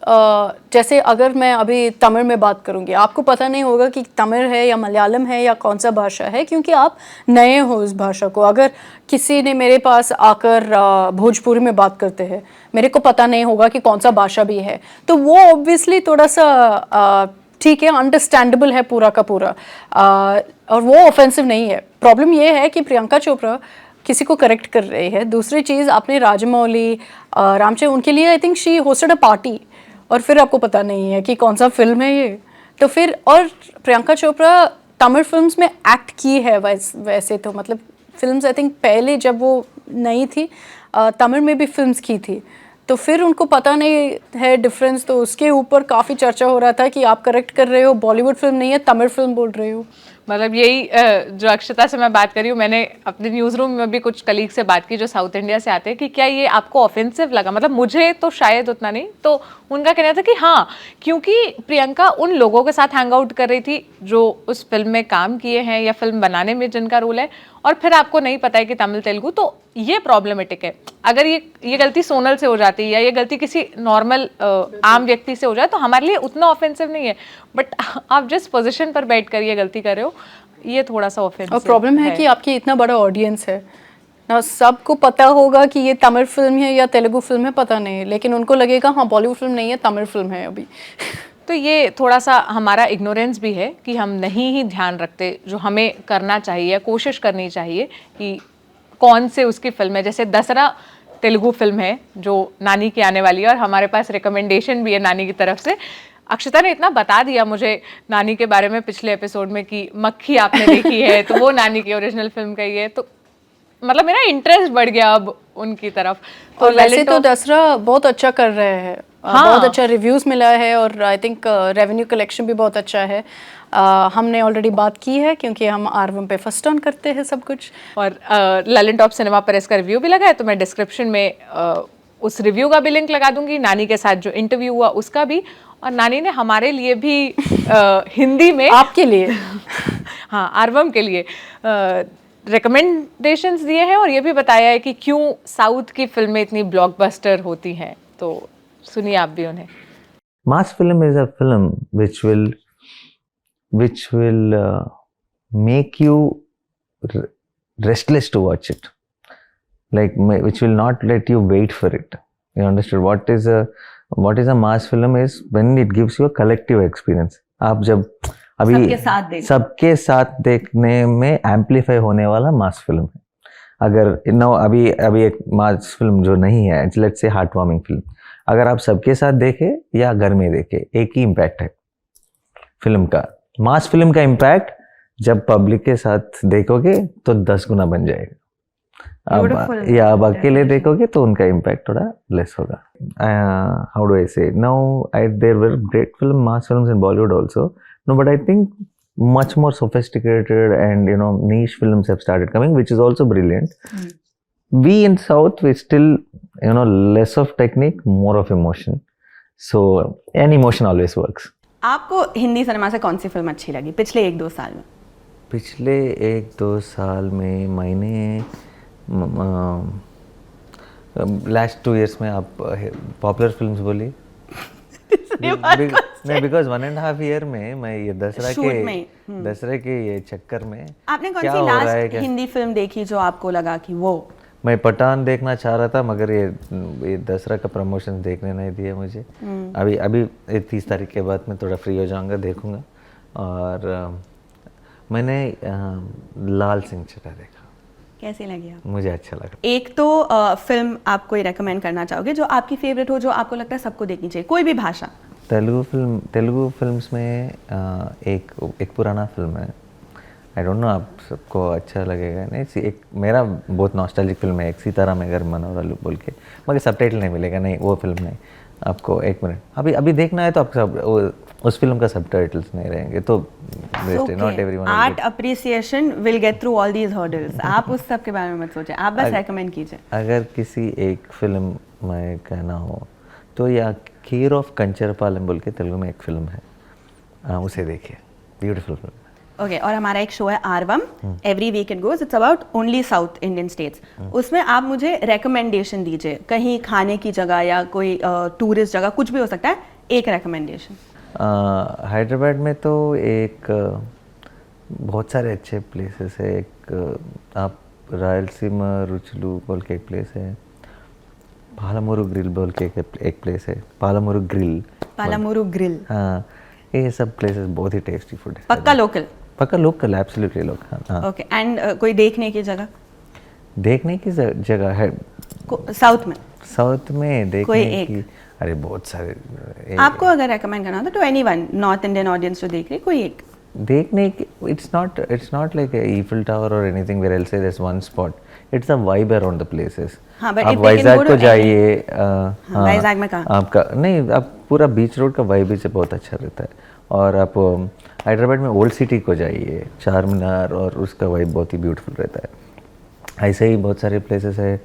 जैसे अगर मैं अभी तमिल में बात करूँगी, आपको पता नहीं होगा कि तमिल है या मलयालम है या कौन सा भाषा है, क्योंकि आप नए हो उस भाषा को। अगर किसी ने मेरे पास आकर भोजपुरी में बात करते हैं, मेरे को पता नहीं होगा कि कौन सा भाषा भी है, तो वो ऑब्वियसली थोड़ा सा ठीक है, अंडरस्टैंडेबल है पूरा का पूरा, और वो ऑफेंसिव नहीं है। प्रॉब्लम ये है कि प्रियंका चोपड़ा किसी को करेक्ट कर रही है। दूसरी चीज़, आपने राजमौली रामचंद्र, उनके लिए I think she hosted a party, और फिर आपको पता नहीं है कि कौन सा फिल्म है ये। तो फिर, और प्रियंका चोपड़ा तमिल फिल्म्स में एक्ट की है वैसे तो, मतलब फिल्म्स आई थिंक पहले जब वो नई थी तमिल में भी फिल्म्स की थी, तो फिर उनको पता नहीं है डिफरेंस। तो उसके ऊपर काफ़ी चर्चा हो रहा था कि आप करेक्ट कर रहे हो, बॉलीवुड फिल्म नहीं है तमिल फिल्म बोल रहे हो। मतलब यही जो अक्षता से मैं बात कर रही हूँ, मैंने अपने न्यूज़ रूम में भी कुछ कलीग से बात की जो साउथ इंडिया से आते हैं, कि क्या ये आपको ऑफेंसिव लगा। मतलब मुझे तो शायद उतना नहीं, तो उनका कहना था कि हाँ, क्योंकि प्रियंका उन लोगों के साथ हैंग आउट कर रही थी जो उस फिल्म में काम किए हैं या फिल्म बनाने में जिनका रोल है, और फिर आपको नहीं पता है कि तमिल तेलुगु, तो ये प्रॉब्लमेटिक है। अगर ये गलती सोनल से हो जाती है या ये गलती किसी नॉर्मल आम व्यक्ति से हो जाए तो हमारे लिए उतना ऑफेंसिव नहीं है, बट आप जिस पोजीशन पर बैठ कर ये गलती कर रहे हो, ये थोड़ा सा ऑफेंसिव। और प्रॉब्लम है कि आपकी इतना बड़ा ऑडियंस है ना, सबको पता होगा कि ये तमिल फिल्म है या तेलुगु फिल्म है, पता नहीं, लेकिन उनको लगेगा हाँ बॉलीवुड फिल्म नहीं है तमिल फिल्म है अभी। तो ये थोड़ा सा हमारा इग्नोरेंस भी है कि हम नहीं ही ध्यान रखते जो हमें करना चाहिए, कोशिश करनी चाहिए कि कौन से उसकी फिल्म है। जैसे दसरा तेलुगु फिल्म है जो नानी की आने वाली है, और हमारे पास रिकमेंडेशन भी है नानी की तरफ से। अक्षता ने इतना बता दिया मुझे नानी के बारे में पिछले एपिसोड में कि मक्खी आपने देखी है, तो वो नानी की ओरिजिनल फिल्म का ही है, तो मतलब मेरा इंटरेस्ट बढ़ गया अब उनकी तरफ। और वैसे तो दसरा बहुत अच्छा कर रहे हैं, हाँ, बहुत अच्छा रिव्यूज़ मिला है, और आई थिंक रेवेन्यू कलेक्शन भी बहुत अच्छा है। हमने ऑलरेडी बात की है क्योंकि हम आर्वम पे फर्स्ट ऑन करते हैं सब कुछ, और ललन टॉप सिनेमा पर इसका रिव्यू भी लगा है, तो मैं डिस्क्रिप्शन में उस रिव्यू का भी लिंक लगा दूंगी, नानी के साथ जो इंटरव्यू हुआ उसका भी, और नानी ने हमारे लिए भी हिंदी में आपके लिए हाँ आर्वम के लिए रिकमेंडेशंस दिए हैं, और ये भी बताया है कि क्यों साउथ की फिल्में इतनी ब्लॉकबस्टर होती हैं। तो सुनिए आप भी उन्हें। Mass film is a film which will make you restless to watch it, like which will not let you wait for it. You understood what is a mass film is when it gives you a collective experience. आप जब अभी सबके साथ देखने में amplify होने वाला मास film है। अगर नो अभी एक मास फिल्म जो नहीं है, let's say heart warming film, अगर आप सबके साथ देखें या घर में देखें, एक ही इम्पैक्ट है फिल्म का। मास फिल्म का इम्पैक्ट जब पब्लिक के साथ देखोगे तो 10 गुना बन जाएगा। Beautiful. या अब अकेले देखोगे तो उनका इम्पैक्ट थोड़ा लेस होगा. How do I say now, there were great film mass films in Bollywood also. No, but I think much more sophisticated and niche films have started coming, which is also brilliant. We in South, we still less of technique, more of emotion. So an emotion always works. आपको Hindi cinema से कौन सी film अच्छी लगी पिछले 1-2 साल में? पिछले 1-2 साल में मैंने लास्ट 2 years में आप पॉपुलर फिल्म्स बोली. नहीं, बिकॉज 1.5 year में मैं ये दसरा के ये चक्कर में आपने कौन सी लास्ट हिंदी फिल्म देखी जो आपको लगा कि वो? मैं पठान देखना चाह रहा था, मगर ये दसरा का प्रमोशन देखने नहीं दिया मुझे. अभी 30 तारीख के बाद मैं थोड़ा फ्री हो जाऊंगा, देखूंगा. और मैंने लाल सिंह चड्ढा देखा. कैसी लगी आपको? मुझे अच्छा लगा. एक तो फिल्म आप कोई रेकमेंड करना चाहोगे जो आपकी फेवरेट हो, जो आपको लगता है सबको देखनी चाहिए, कोई भी भाषा? तेलुगु फिल्म्स में एक पुराना फिल्म है. आई डोंट नो आप सबको अच्छा लगेगा नहीं. एक मेरा बहुत नॉस्टैल्जिक फिल्म है, एक सीताराम अगर मनोरल बोल के, मगर सबटाइटल नहीं मिलेगा. नहीं, वो फिल्म नहीं. आपको 1 मिनट अभी देखना है तो आपको उस फिल्म का सबटाइटल्स नहीं रहेंगे तो not everyone. Art appreciation will get through all these hurdles. आप उस सब के बारे में मत सोचें, आप बस रेकमेंड कीजिए. अगर किसी एक फिल्म में कहना हो तो या कीर ऑफ कंचरपालम बोल के तेलुगु में एक फिल्म है, उसे देखिए. Beautiful film. ओके और हमारा एक शो है Aaravam, every week it goes. It's about only south Indian states. उसमें आप मुझे रेकमेंडेशन दीजिए, कहीं खाने की जगह या कोई टूरिस्ट जगह, कुछ भी हो सकता है, एक रेकमेंडेशन. हैदराबाद में तो एक बहुत सारे अच्छे प्लेसेस है. एक आप रायलसीमा रुचलू बोल के एक प्लेस है. पालमूरू ग्रिल बोल के एक प्लेस है. पालमूरू ग्रिल. हाँ, ये सब प्लेसेस बहुत ही टेस्टी फूड है. पक्का local absolutely local. Okay and कोई देखने की जगह? देखने की जगह है साउथ में देखने की. अरे बहुत सारे. आपको अगर रेकमेंड करना हो तो एनीवन नॉर्थ इंडियन ऑडियंस जो देख रही कोई एक देखने की. It's not like Eiffel tower और anything where else. There is one spot. It's a vibe around the places. हाँ, आप वाइजैक को जाइए. वाइजैक में कहाँ? आपका नहीं, आप पूरा बीच रोड का वाइब से बहुत अच्छा रहता है. और आप हैदराबाद में ओल्ड सिटी को जाइए, चार मीनार, और उसका वाइब बहुत ही ब्यूटीफुल रहता है. ऐसे ही बहुत सारे प्लेसेस है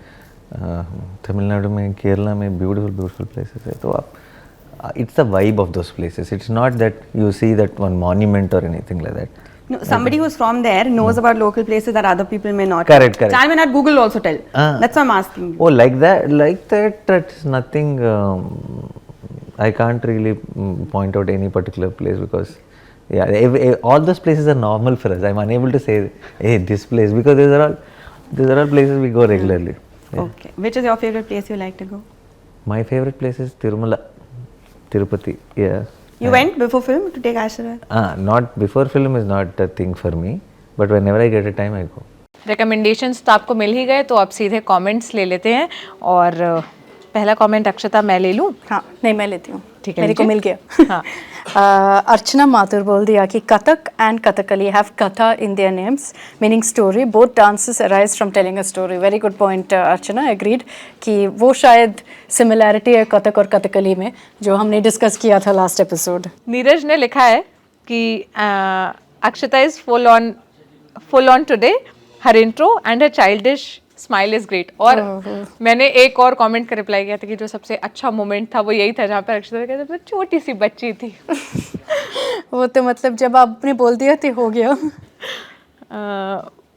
तमिलनाडु में, केरला में, ब्यूटीफुल प्लेसेस है. तो आप it's the vibe of those places. It's not that you see that one monument or anything like that. No, somebody who's from there knows about local places that other people may not. Correct. Chai may not Google also tell. That's why I'm asking you. Oh, like that, that's nothing. I can't really point out any particular place because, all those places are normal for us. I'm unable to say, hey, this place, because these are all places we go regularly. Yeah. Okay. Which is your favorite place you like to go? My favorite place is Tirupati. Yeah. You went before film to take Ashirwad? Not before film is not a thing for me, but whenever I get a time I go. Recommendations तो आपको मिल ही गए, तो अब सीधे comments ले लेते हैं. और पहला comment अक्षता मैं ले लूँ? हाँ, नहीं मैं लेती हूँ. ठीक है, मेरे को मिल गया. हाँ. अर्चना माथुर बोल दिया कि कथक एंड कथकली हैव कथा in their names meaning story. Both dances arise from telling a story. Very good point Archana. Agreed कि वो शायद सिमिलैरिटी है कथक और कथकली में जो हमने डिस्कस किया था लास्ट एपिसोड. नीरज ने लिखा है कि Akshata is full on today. हर इंट्रो एंड हर चाइल्डिश स्माइल इज ग्रेट. और मैंने एक और कमेंट का रिप्लाई किया था कि जो सबसे अच्छा मोमेंट था वो यही था जहाँ पर अक्षता कहते थे छोटी सी बच्ची थी. वो तो मतलब जब आपने बोल दिया तो हो गया.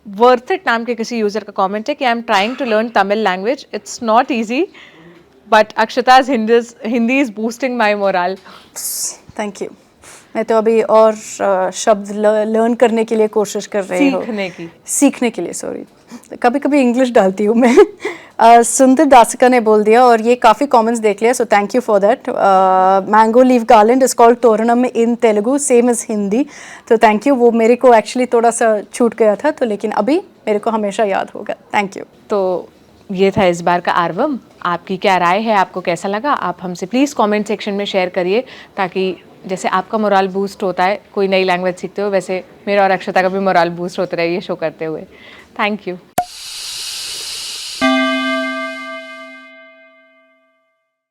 वर्थ इट नाम के किसी यूजर का कमेंट है कि I am trying to learn Tamil language. It's not easy but Akshata's Hindi is boosting my morale. Thank you. मैं तो अभी और शब्द लर्न करने के लिए कोशिश कर रही हूँ. सीखने के लिए सॉरी. कभी कभी इंग्लिश डालती हूँ मैं. सुंदर दासिका ने बोल दिया और ये काफ़ी कमेंट्स देख लिया, so thank you for that. Mango leaf garland is called thoranam in Telugu, same is Hindi. तो थैंक यू. वो मेरे को एक्चुअली थोड़ा सा छूट गया था, तो लेकिन अभी मेरे को हमेशा याद होगा. Thank you. तो ये था इस बार का आर्वम. आपकी क्या राय है, आपको कैसा लगा, आप हमसे प्लीज़ कमेंट सेक्शन में शेयर करिए, ताकि जैसे आपका मोरल बूस्ट होता है कोई नई लैंग्वेज सीखते हो, वैसे मेरा और अक्षता का भी मोरल बूस्ट होता रहे ये शो करते हुए. Thank you.